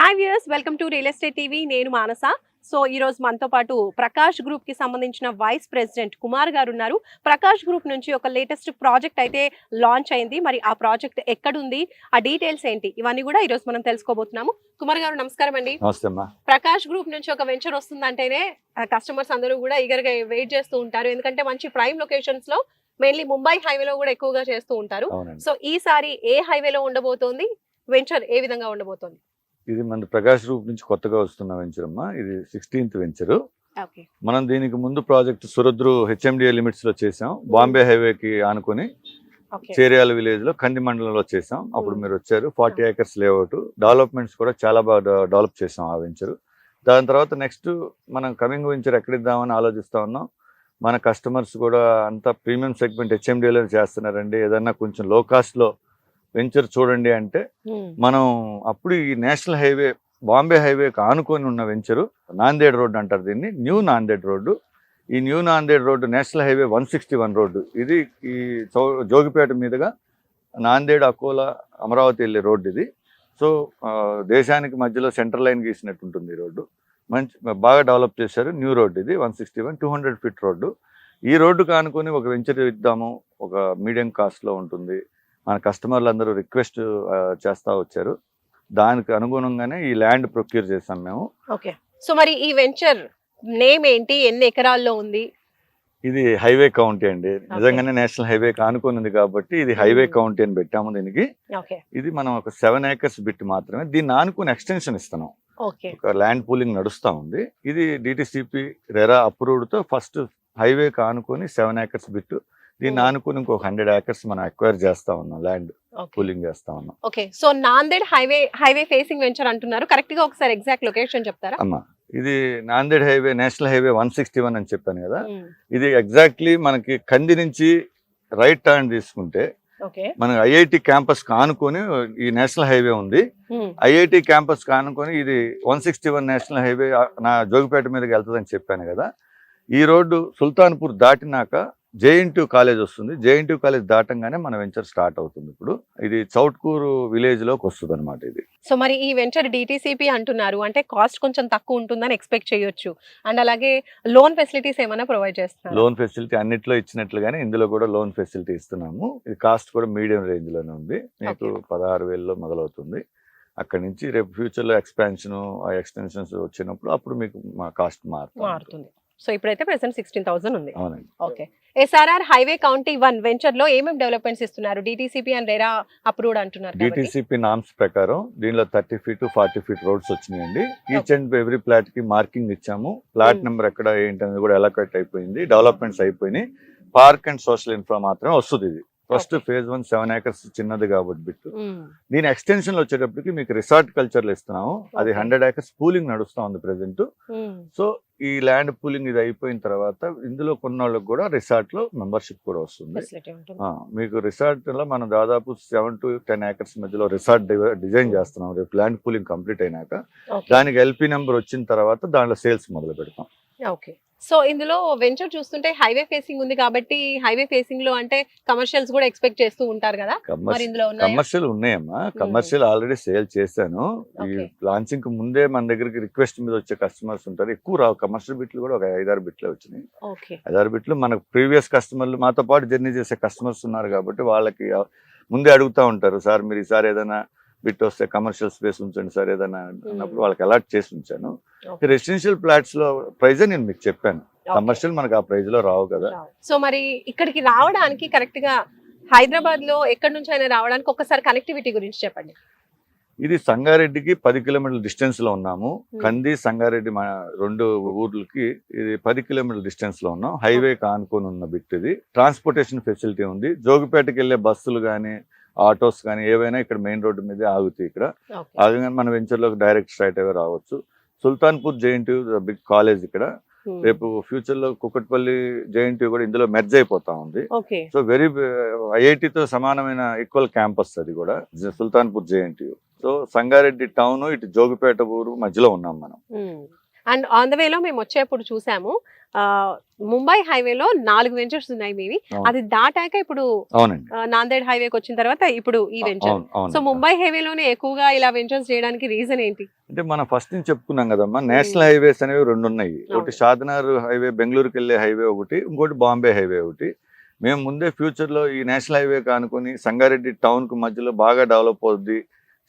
Hi viewers, welcome to real estate TV. నేను మానస. So ఈ రోజు మనతో పాటు ప్రకాష్ గ్రూప్ కి సంబంధించిన వైస్ ప్రెసిడెంట్ కుమార్ గారు ఉన్నారు. ప్రకాష్ గ్రూప్ నుంచి ఒక లేటెస్ట్ ప్రాజెక్ట్ అయితే లాంచ్ అయింది. మరి ఆ ప్రాజెక్ట్ ఎక్కడుంది, ఆ డీటెయిల్స్ ఏంటి, ఇవన్నీ కూడా ఈ రోజు మనం తెలుసుకోబోతున్నాము. కుమార్ గారు నమస్కారం అండి. ప్రకాష్ గ్రూప్ నుంచి ఒక వెంచర్ వస్తుందంటేనే కస్టమర్స్ అందరూ కూడా ఈగర్ గా వెయిట్ చేస్తూ ఉంటారు. ఎందుకంటే మంచి ప్రైమ్ లొకేషన్స్ లో, మెయిన్లీ ముంబై హైవేలో కూడా ఎక్కువగా చేస్తూ ఉంటారు. సో ఈసారి ఏ హైవేలో ఉండబోతోంది, వెంచర్ ఏ విధంగా ఉండబోతోంది? ఇది మన ప్రకాష్ గ్రూప్ నుంచి కొత్తగా వస్తున్న వెంచర్ అమ్మా. ఇది 16th వెంచర్. మనం దీనికి ముందు ప్రాజెక్ట్ సురద్రు హెచ్ఎండిఏ లిమిట్స్ లో చేసాం. బాంబే హైవేకి ఆనుకొని చేరియాల విలేజ్ లో కంది మండలంలో చేసాం. అప్పుడు మీరు వచ్చారు. 40 acres లేఅవుట్, డెవలప్మెంట్స్ కూడా చాలా బాగా డెవలప్ చేసాం ఆ వెంచర్. దాని తర్వాత నెక్స్ట్ మనం కమింగ్ వెంచర్ ఎక్కడిద్దామని ఆలోచిస్తా ఉన్నాం. మన కస్టమర్స్ కూడా అంతా ప్రీమియం సెగ్మెంట్ హెచ్ఎండిఏలో చేస్తున్నారండి, ఏదన్నా కొంచెం లో కాస్ట్ లో వెంచర్ చూడండి అంటే మనం అప్పుడు ఈ నేషనల్ హైవే బాంబే హైవేకి ఆనుకొని ఉన్న వెంచరు నాందేడ్ రోడ్ అంటారు దీన్ని, న్యూ నాందేడ్ రోడ్డు. ఈ new Nanded road national highway 161 road. ఇది ఈ జోగిపేట మీదుగా నాందేడ్, అకోలా, అమరావతి వెళ్ళే రోడ్డు ఇది. సో దేశానికి మధ్యలో సెంట్రల్ లైన్ గీసినట్టు ఉంటుంది ఈ రోడ్డు. మంచి బాగా డెవలప్ చేశారు. న్యూ రోడ్డు ఇది 161, 200 feet రోడ్డు. ఈ రోడ్డుకు ఆనుకొని ఒక వెంచర్ ఇద్దాము, ఒక మీడియం కాస్ట్లో ఉంటుంది. మన కస్టమర్లు అందరూ రిక్వెస్ట్ చేస్తా వచ్చారు. దానికి అనుగుణంగానే ఈ ల్యాండ్ ప్రొక్యూర్ చేసాం మేము. ఓకే, సో మరి ఈ వెంచర్ నేమ్ ఏంటి, ఎన్ని ఎకరాల్లో ఉంది? ఇది హైవే కౌంటీ అండి. నిజంగానే నేషనల్ హైవే ఆనుకొని ఉంది కాబట్టి ఇది హైవే కౌంటీ అని పెట్టాము దీనికి. ఇది మనం ఒక 7 acres బిట్ మాత్రమే. దీన్ని ఆనుకుని ఎక్స్టెన్షన్ ఇస్తున్నాం. ఒక ల్యాండ్ పూలింగ్ నడుస్తా ఉంది. ఇది డిటిసిపి రెరా అప్రూవ్డ్ తో ఫస్ట్ హైవే ఆనుకొని 7 acres బిట్. దీన్ని ఆనుకుని ఇంకో 100 acres మనం అక్వైర్ చేస్తా ఉన్నాం, ల్యాండ్ పూలింగ్ చేస్తా ఉన్నాం. Okay, so Nanded highway facing venture అంటున్నారు, కరెక్ట్ గా ఒకసారి ఎగ్జాక్ట్ లొకేషన్ చెప్తారా? అమ్మా, ఇది నాందేడ్ హైవే నేషనల్ హైవే 161 అని చెప్పాను కదా. ఇది ఎగ్జాక్ట్లీ మనకి కంది నుంచి రైట్ టర్న్ తీసుకుంటే మనకి ఐఐటి క్యాంపస్ ఆనుకొని ఈ నేషనల్ హైవే ఉంది. ఐఐటి క్యాంపస్ ఆనుకొని ఇది 161 నేషనల్ హైవే నా జోగిపేట మీదకి వెళ్తుందని చెప్పాను కదా. ఈ రోడ్డు సుల్తాన్పూర్ దాటినాక జేఎన్టీయూ కాలేజ్ వస్తుంది. జేఎన్టీయూ కాలేజ్ దాటంగానే మన వెంచర్ స్టార్ట్ అవుతుంది. ఇప్పుడు ఇది చౌట్కూరు విలేజ్ లోకి వస్తుంది అనమాట ఇది. సో మరి ఈ వెంచర్ డిటిసిపి అంటున్నారు, అంటే కాస్ట్ కొంచెం తక్కువ ఉంటుందని ఎక్స్పెక్ట్ చేయొచ్చు. అండ్ అలాగే లోన్ ఫెసిలిటీస్ ఏమైనా ప్రొవైడ్ చేస్తున్నారు? లోన్ ఫెసిలిటీ అన్నిట్లో ఇచ్చినట్లుగానే ఇందులో కూడా లోన్ ఫెసిలిటీ ఇస్తున్నాము. ఇది కాస్ట్ కూడా మీడియం రేంజ్ లోనే ఉంది. మీకు 16,000లో మొదలవుతుంది. అక్కడ నుంచి రేపు ఫ్యూచర్ లో ఎక్స్పాన్షన్, ఎక్స్టెన్షన్స్ వచ్చినప్పుడు అప్పుడు మీకు మా కాస్ట్ మారుతుంది. సో ఇప్పుడైతే ప్రెసెంట్ 16,000 ఉంది. Okay, SRR highway county 1 venture లో ఏమేమి డెవలప్మెంట్స్ ఇస్తున్నారు? డిటిసిపి అండ్ రెరా అప్రూవ్డ్ అంటున్నారు. డిటిసిపి నామ్స్ ప్రకారం దీనిలో 30 feet 40 feet రోడ్స్ వచ్చినాయండి. ఈచ్ అండ్ ఎవ్రీ ప్లాట్ కి మార్కింగ్ ఇచ్చాము. ప్లాట్ నెంబర్ ఎక్కడ ఏంటనేది కూడా ఎలకట్ అయిపోయింది. డెవలప్మెంట్స్ అయిపోయినాయి. పార్క్ అండ్ సోషల్ ఇన్ఫ్రా మాత్రమే వస్తుంది. ఇది ఫస్ట్ phase 1 7 acres చిన్నది కాబట్టి బిట్. దీని ఎక్స్టెన్షన్ లో వచ్చేటప్పటికి మీకు రిసార్ట్ కల్చర్ లో ఇస్తున్నాము. అది 100 acres పూలింగ్ నడుస్తా ఉంది ప్రెసెంట్. సో ఈ ల్యాండ్ పూలింగ్ ఇది అయిపోయిన తర్వాత ఇందులో కొన్నోళ్ళకి కూడా రిసార్ట్ లో మెంబర్షిప్ కూడా వస్తుంది. మీకు రిసార్ట్ లో మనం దాదాపు 7 to 10 acres మధ్యలో రిసార్ట్ డిజైన్ చేస్తున్నాం. రేపు ల్యాండ్ పూలింగ్ కంప్లీట్ అయినాక దానికి ఎల్పీ నెంబర్ వచ్చిన తర్వాత దాంట్లో సేల్స్ మొదలు పెడతాం. ఓకే, సో ఇందులో వెంచర్ చూస్తుంటే హైవే ఫేసింగ్ ఉంది కాబట్టి హైవే ఫేసింగ్ లో అంటే కమర్షియల్స్ కూడా ఎక్స్పెక్ట్ చేస్తూ ఉంటారు కదా. మరి ఇందులో కమర్షియల్ ఉన్నాయమ్మా. కమర్షియల్ ఆల్రెడీ సేల్ చేశాను. ఈ లాంచింగ్ కు ముందే మన దగ్గరికి రిక్వెస్ట్ మీద వచ్చే కస్టమర్స్ ఉంటారు. ఎక్కువ రావు కమర్షియల్ బిట్లు కూడా, ఒక 5-6 బిట్లే వచ్చినాయి. 5-6 బిట్లు మనకు ప్రీవియస్ కస్టమర్లు, మాతో పాటు జర్నీ చేసే కస్టమర్స్ ఉన్నారు కాబట్టి వాళ్ళకి ముందే అడుగుతా ఉంటారు, సార్ మీరు ఈసారి ఏదైనా బిట్ వస్తే కమర్షియల్ స్పేస్ ఉంచండి సార్ ఏదైనా అన్నప్పుడు వాళ్ళకి అలాట్ చేసి ఉంచాను. రెసిడెన్షియల్ ఫ్లాట్స్ లో ప్రైజ్ నేను మీకు చెప్పాను. కమర్షియల్ మనకు ఆ ప్రైజ్ లో రావు కదా. సో మరి ఇక్కడికి రావడానికి కరెక్ట్ గా హైదరాబాద్ లో ఎక్కడి నుంచి అయినా రావడానికి ఒకసారి కనెక్టివిటీ గురించి చెప్పండి. ఇది సంగారెడ్డికి 10 kilometer డిస్టెన్స్ లో ఉన్నాము. కంది సంగారెడ్డి మా 2 ఊర్లకి ఇది 10 kilometer డిస్టెన్స్ లో ఉన్నాం. హైవే ఆనుకొని ఉన్న బిట్ ఇది. ట్రాన్స్పోర్టేషన్ ఫెసిలిటీ ఉంది. జోగిపేటకి వెళ్ళే బస్సులు కానీ ఆటోస్ కానీ ఏవైనా ఇక్కడ మెయిన్ రోడ్డు మీద ఆగుతాయి. ఇక్కడ ఆగగానే మన వెంచర్ లోకి డైరెక్ట్ స్ట్రైట్ అవే రావచ్చు. సుల్తాన్పూర్ జేఎన్టీయూ బిగ్ కాలేజ్ ఇక్కడ. రేపు ఫ్యూచర్ లో కుకట్పల్లి జేఎన్టీయూ కూడా ఇందులో మెర్జ్ అయిపోతా ఉంది. సో వెరీ ఐఐటితో సమానమైన ఈక్వల్ క్యాంపస్ అది కూడా Sultanpur JNTU. So Sangareddy town ఇటు జోగిపేట ఊరు మధ్యలో ఉన్నాం మనం. అండ్ ఆన్ ద వేలో మేము వచ్చేప్పుడు చూసాము ముంబై హైవేలో 4 వెంచర్స్ ఉన్నాయి మీవి. అవును. అది దాటాక ఇప్పుడు అవునండి. నాందేడ్ హైవేకి వచ్చిన తర్వాత ఇప్పుడు ఈ వెంచర్. అవును అవును సో ముంబై హైవేలోనే ఎక్కువగా ఇలా వెంచర్స్ చేయడానికి రీజన్ ఏంటి? అంటే మనం ఫస్ట్ నుంచి చెప్పుకున్నాం కదమ్మా, నేషనల్ హైవేస్ అనేవి 2 ఉన్నాయి. ఒకటి షాద్నగర్ హైవే, బెంగళూరుకి వెళ్ళే హైవే ఒకటి, ఇంకోటి బాంబే హైవే ఒకటి. మేము ముందే ఫ్యూచర్ లో ఈ నేషనల్ హైవే కానుకొని సంగారెడ్డి టౌన్ కు మధ్యలో బాగా డెవలప్ అవుద్ది,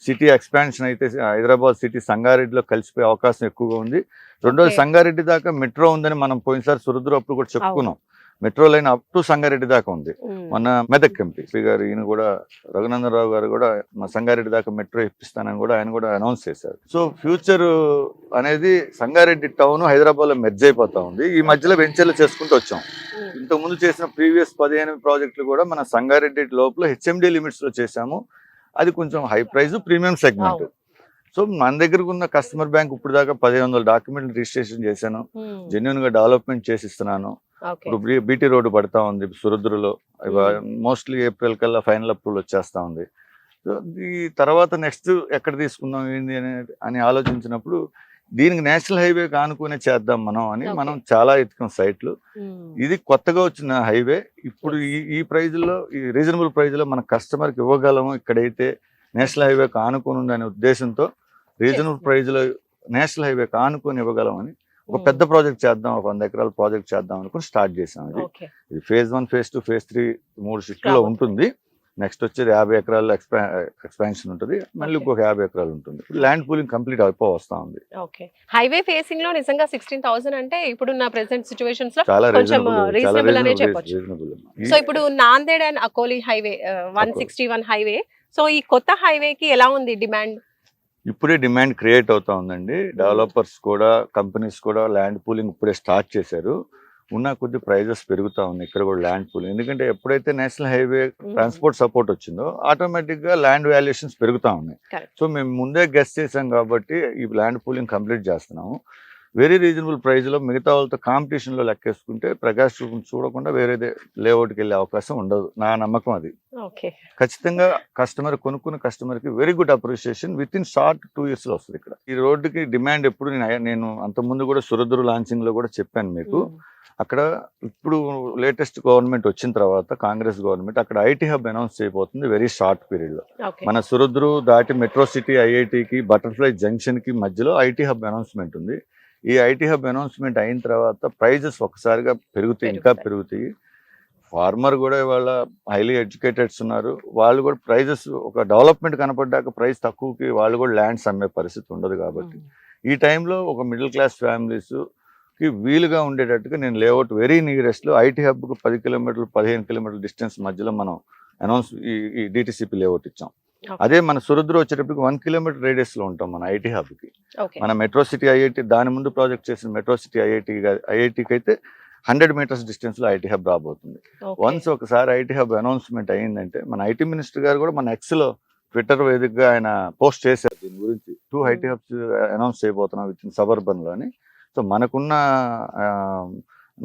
సిటీ ఎక్స్పాన్షన్ అయితే హైదరాబాద్ సిటీ సంగారెడ్డిలో కలిసిపోయే అవకాశం ఎక్కువగా ఉంది. రెండోది సంగారెడ్డి దాకా మెట్రో ఉందని మనం పోయినసారి సురద్రు అప్పుడు కూడా చెప్పుకున్నాం. Metro line up to Sangareddy దాకా ఉంది. మన మెదక్ ఎంపీ గారు ఈయన కూడా, రఘునందనరావు గారు కూడా మా సంగారెడ్డి దాకా మెట్రో ఇప్పిస్తానని కూడా ఆయన కూడా అనౌన్స్ చేశారు. సో ఫ్యూచర్ అనేది సంగారెడ్డి టౌన్ హైదరాబాద్ లో మెర్జ్ అయిపోతా ఉంది. ఈ మధ్యలో వెంచర్లు చేసుకుంటూ వచ్చాం. ఇంతకు ముందు చేసిన ప్రీవియస్ 15 ప్రాజెక్టులు కూడా మన సంగారెడ్డి లోపల హెచ్ఎండి లిమిట్స్ లో చేశాము. అది కొంచెం high price premium segment. So మన దగ్గర ఉన్న కస్టమర్ బ్యాంక్ ఇప్పుడు దాకా 1500 డాక్యుమెంట్ రిజిస్ట్రేషన్ చేశాను, జెన్యున్ గా డెవలప్మెంట్ చేసిస్తున్నాను. ఇప్పుడు బీటీ రోడ్డు పడతా ఉంది సురద్రులో, మోస్ట్లీ ఏప్రిల్ కల్లా ఫైనల్ అప్రూవల్ వచ్చేస్తా ఉంది. సో ఈ తర్వాత నెక్స్ట్ ఎక్కడ తీసుకుందాం ఏంది అని ఆలోచించినప్పుడు దీనికి నేషనల్ హైవే కానుకునే చేద్దాం మనం అని మనం చాలా ఎత్తుకున్న సైట్లు. ఇది కొత్తగా వచ్చిన హైవే. ఇప్పుడు ఈ ప్రైజ్ లో, ఈ రీజనబుల్ ప్రైజ్ లో మన కస్టమర్ కి ఇవ్వగలము. ఇక్కడైతే నేషనల్ హైవే కానుకొని ఉందనే ఉద్దేశంతో రీజనబుల్ ప్రైజ్ లో నేషనల్ హైవే కానుకొని ఇవ్వగలమని ఒక పెద్ద ప్రాజెక్ట్ చేద్దాం, ఒక 100 ఎకరాల ప్రాజెక్ట్ చేద్దాం అనుకుని స్టార్ట్ చేసాం. ఇది ఫేజ్ 1, ఫేజ్ 2, ఫేజ్ 3 3 షిఫ్ట్లో ఉంటుంది. నెక్స్ట్ వచ్చేది 50 ఎకరాల ఎక్స్పాన్షన్ ఉంటుంది, మళ్ళీ ఇంకొక 50 ఎకరాలు ఉంటుంది. ల్యాండ్ పూలింగ్ కంప్లీట్ అయిపో వస్తా ఉంది. హైవే ఫేసింగ్ లో నిజంగా 16,000 అంటే ఇప్పుడున్న ప్రెసెంట్ సిచువేషన్స్ లో చాలా కొంచెం రీజనబుల్ అనే చెప్పొచ్చు. సో ఇప్పుడు Nanded and Akoli highway 161 highway, so ఈ కొత్త హైవేకి ఎలా ఉంది డిమాండ్? ఇప్పుడే డిమాండ్ క్రియేట్ అవుతా ఉందండి. డెవలపర్స్ కూడా, కంపెనీస్ కూడా ల్యాండ్ పూలింగ్ ఇప్పుడే స్టార్ట్ చేశారు. ఉన్న కొద్ది ప్రైజెస్ పెరుగుతా ఉన్నాయి ఇక్కడ కూడా ల్యాండ్ పూలింగ్. ఎందుకంటే ఎప్పుడైతే నేషనల్ హైవే ట్రాన్స్పోర్ట్ సపోర్ట్ వచ్చిందో ఆటోమేటిక్ గా ల్యాండ్ వాల్యుయేషన్స్ పెరుగుతా ఉన్నాయి. సో మేము ముందే గెస్ చేసాం కాబట్టి ఈ ల్యాండ్ పూలింగ్ కంప్లీట్ చేస్తున్నాము. వెరీ రీజనబుల్ ప్రైస్ లో మిగతా వాళ్ళతో కాంపిటీషన్ లో లెక్కేసుకుంటే ప్రకాష్ చూడకుండా వేరే లేఅవుట్కి వెళ్ళే అవకాశం ఉండదు. నా నమ్మకం అది. ఖచ్చితంగా కస్టమర్ కొనుక్కున్న కస్టమర్ కి very good appreciation with in short 2 years లో వస్తుంది. ఇక్కడ ఈ రోడ్డుకి డిమాండ్ ఎప్పుడు నేను అంతకుముందు కూడా సురద్రు లాంచింగ్ లో కూడా చెప్పాను మీకు. అక్కడ ఇప్పుడు లేటెస్ట్ గవర్నమెంట్ వచ్చిన తర్వాత కాంగ్రెస్ గవర్నమెంట్ అక్కడ ఐటీ హబ్ అనౌన్స్ చేయబోతుంది వెరీ షార్ట్ పీరియడ్ లో. మన సురద్రు దాటి మెట్రో సిటీ ఐఐటికి బటర్ఫ్లై జంక్షన్ కి మధ్యలో ఐటీ హబ్ అనౌన్స్మెంట్ ఉంది. ఈ ఐటీ హబ్ అనౌన్స్మెంట్ అయిన తర్వాత ప్రైజెస్ ఒకసారిగా పెరుగుతాయి, ఇంకా పెరుగుతాయి. ఫార్మర్ కూడా ఇవాళ హైలీ ఎడ్యుకేటెడ్స్ ఉన్నారు, వాళ్ళు కూడా ప్రైజెస్ ఒక డెవలప్మెంట్ కనపడ్డాక ప్రైస్ తక్కువకి వాళ్ళు కూడా ల్యాండ్స్ అమ్మే పరిస్థితి ఉండదు. కాబట్టి ఈ టైంలో ఒక మిడిల్ క్లాస్ ఫ్యామిలీస్ కి వీలుగా ఉండేటట్టుగా నేను లేఅవుట్ వెరీ నియరెస్ట్ లో ఐటీ హబ్ కు 10 కిలోమీటర్లు 15 కిలోమీటర్ల డిస్టెన్స్ మధ్యలో మనం అనౌన్స్ ఈ డిటిసిపి లేఅవుట్ ఇచ్చాం. అదే మన సురద్రు వచ్చేటప్పటికి 1 kilometer రేడియస్ లో ఉంటాం మన ఐటీ హబ్ కి. మన మెట్రో సిటీ ఐఐటి దాని ముందు ప్రాజెక్ట్ చేసిన మెట్రో సిటీ ఐఐటికి అయితే 100 meters డిస్టెన్స్ లో ఐటీ హబ్ రాబోతుంది. వన్స్ ఒకసారి ఐటీ హబ్ అనౌన్స్మెంట్ అయ్యిందంటే మన ఐటీ మినిస్టర్ గారు కూడా మన ఎక్స్ లో ట్విట్టర్ వేదికగా ఆయన పోస్ట్ చేశారు దీని గురించి. 2 ఐటీ హబ్స్ అనౌన్స్ చేయబోతున్నాం విత్ ఇన్ సబర్బన్ లో అని. సో మనకున్న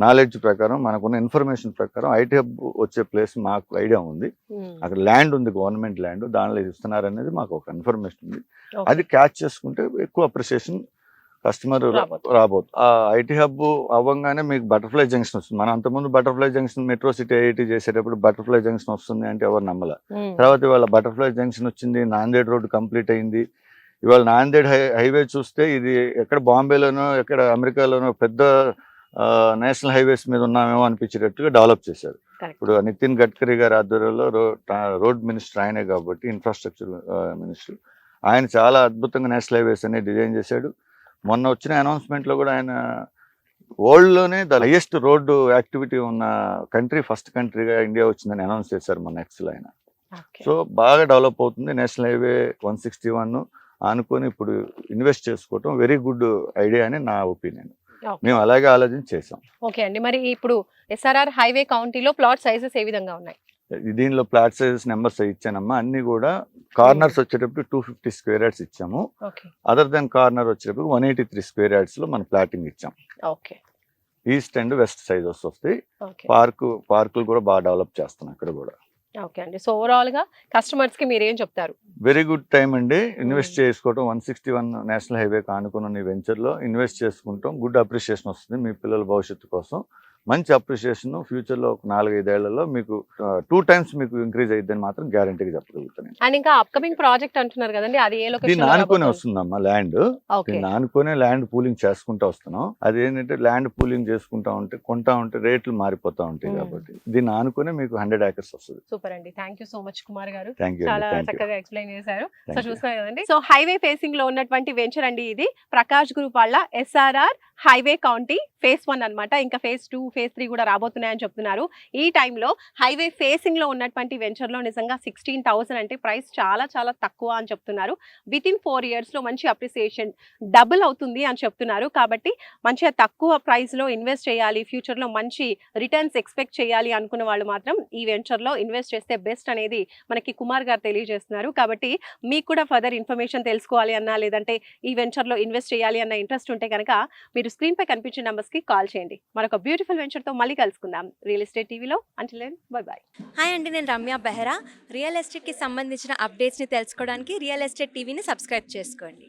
నాలెడ్జ్ ప్రకారం, మనకున్న ఇన్ఫర్మేషన్ ప్రకారం ఐటీ హబ్ వచ్చే ప్లేస్ మాకు ఐడియా ఉంది. అక్కడ ల్యాండ్ ఉంది, గవర్నమెంట్ ల్యాండ్, దానిలో ఇస్తున్నారు అనేది మాకు ఒక ఇన్ఫర్మేషన్ ఉంది. అది క్యాచ్ చేసుకుంటే ఎక్కువ అప్రిషియేషన్ కస్టమర్ రాబోతుంది. ఆ ఐటీ హబ్ అవ్వగానే మీకు బటర్ఫ్లై జంక్షన్ వస్తుంది. మనం అంతకుముందు butterfly junction metro city IIT చేసేటప్పుడు బటర్ఫ్లై జంక్షన్ వస్తుంది అంటే ఎవరు నమ్మల. తర్వాత ఇవాళ బటర్ఫ్లై జంక్షన్ వచ్చింది, నాందేడ్ రోడ్ కంప్లీట్ అయింది. ఇవాళ నాందేడ్ హైవే చూస్తే ఇది ఎక్కడ బాంబేలోనో ఎక్కడ అమెరికాలోనో పెద్ద నేషనల్ హైవేస్ మీద ఉన్నామేమో అనిపించేటట్టుగా డెవలప్ చేశారు. ఇప్పుడు నితిన్ గడ్కరీ గారి ఆధ్వర్యంలో రోడ్ మినిస్టర్ ఆయనే కాబట్టి, ఇన్ఫ్రాస్ట్రక్చర్ మినిస్టర్ ఆయన చాలా అద్భుతంగా నేషనల్ హైవేస్ అనేది డిజైన్ చేశాడు. మొన్న వచ్చిన అనౌన్స్మెంట్ లో కూడా ఆయన వరల్డ్ లోనే ద హైయెస్ట్ రోడ్డు యాక్టివిటీ ఉన్న కంట్రీ, ఫస్ట్ కంట్రీగా ఇండియా వచ్చిందని అనౌన్స్ చేశారు మన నెక్స్ట్ లో ఆయన. సో బాగా డెవలప్ అవుతుంది నేషనల్ హైవే 161 అనుకొని ఇప్పుడు ఇన్వెస్ట్ చేసుకోవటం వెరీ గుడ్ ఐడియా అని నా ఒపీనియన్. మేము అలాగే ఆలోచన చేసాం. ఓకే అండి, మరి ఇప్పుడు ఎస్ఆర్ఆర్ హైవే కౌంటీలో ప్లాట్ సైజెస్ ఏ విధంగా ఉన్నాయి? దీనిలో ప్లాట్ సైజెస్ నెంబర్స్ ఇచ్చానమ్మా. అన్ని కూడా కార్నర్స్ వచ్చేటప్పుడు 250 square yards ఇచ్చాము. అదర్ దెన్ కార్నర్ వచ్చేటప్పుడు 183 square yards లో మనం ప్లాటింగ్ ఇచ్చాం. ఈస్ట్ అండ్ వెస్ట్ సైజెస్ వస్తాయి. పార్కులు కూడా బాగా డెవలప్ చేస్తున్నాం ఇక్కడ కూడా. ఓకే అండి, సో ఓవరాల్ గా కస్టమర్స్ కి మీరు ఏం చెప్తారు? వెరీ గుడ్ టైం అండి. ఇన్వెస్ట్ చేసుకోవడం 161 నేషనల్ హైవే ఆనుకున్న ఈ వెంచర్లో ఇన్వెస్ట్ చేసుకుంటాం. గుడ్ అప్రిషియేషన్ వస్తుంది మీ పిల్లల భవిష్యత్తు కోసం. మంచి అప్రిషియేషన్ ఫ్యూచర్లో ఒక 4-5 ఏళ్లలో మీకు 2 times మీకు ఇంక్రీజ్ అయ్యిద్దని మాత్రం గ్యారంటీగా చెప్పగలుగుతాను. అండ్ ఇంకా అప్కమింగ్ ప్రాజెక్ట్ అంటున్నారు కదండి, అది ఏ లొకేషన్ దీన్ని ఆనుకొని వస్తుందమ్మా ల్యాండ్. ఓకే దీన్ని ఆనుకునే ల్యాండ్ పూలింగ్ చేసుకుంటా వస్తున్నాం. అదేంటంటే ల్యాండ్ పూలింగ్ చేసుకుంటా ఉంటే కొంటా ఉంటే రేట్లు మారిపోతా ఉంటాయి కాబట్టి దీన్ని ఆనుకునే మీకు 100 acres వస్తుంది. సూపర్ అండి. Thank you so much Kumar గారు, థ్యాంక్ యూ చాలా థ్యాంక్ యూ చక్కగా ఎక్స్ప్లెయిన్ చేశారు. So Thank you. చూస్తున్నారు కదండి, సో హైవే ఫేసింగ్ లో ఉన్నటువంటి వెంచర్ అండి ఇది. ప్రకాష్ గ్రూప్ వాళ్ళ SRR హైవే కౌంటీ phase 1 అన్నమాట. ఇంకా phase 2, phase 3 కూడా రాబోతున్నాయని చెప్తున్నారు. ఈ టైంలో హైవే ఫేసింగ్ లో ఉన్నటువంటి వెంచర్ లో నిజంగా 16,000 అంటే ప్రైస్ చాలా చాలా తక్కువ అని చెప్తున్నారు. విత్ ఇన్ 4 years లో మంచి అప్రిసియేషన్ డబుల్ అవుతుంది అని చెప్తున్నారు. కాబట్టి మంచిగా తక్కువ ప్రైస్ లో ఇన్వెస్ట్ చేయాలి, ఫ్యూచర్ లో మంచి రిటర్న్స్ ఎక్స్పెక్ట్ చేయాలి అనుకున్న వాళ్ళు మాత్రం ఈ వెంచర్ లో ఇన్వెస్ట్ చేస్తే బెస్ట్ అనేది మనకి కుమార్ గారు తెలియజేస్తున్నారు. కాబట్టి మీకు కూడా ఫర్దర్ ఇన్ఫర్మేషన్ తెలుసుకోవాలి అన్నా, లేదంటే ఈ వెంచర్ లో ఇన్వెస్ట్ చేయాలి అన్న ఇంట్రెస్ట్ ఉంటే కనుక మీరు స్క్రీన్ పై కనిపించే నంబర్స్ కి కాల్ చేయండి. మరొక బ్యూటిఫుల్ వెంచర్ తో మళ్ళీ కలుసుకుందాం రియల్ ఎస్టేట్ టీవీలో. Until then bye bye. Hi అండి, నేను రమ్య బెహరా. రియల్ ఎస్టేట్కి సంబంధించిన అప్డేట్స్ని తెలుసుకోవడానికి రియల్ ఎస్టేట్ టీవీని సబ్స్క్రైబ్ చేసుకోండి.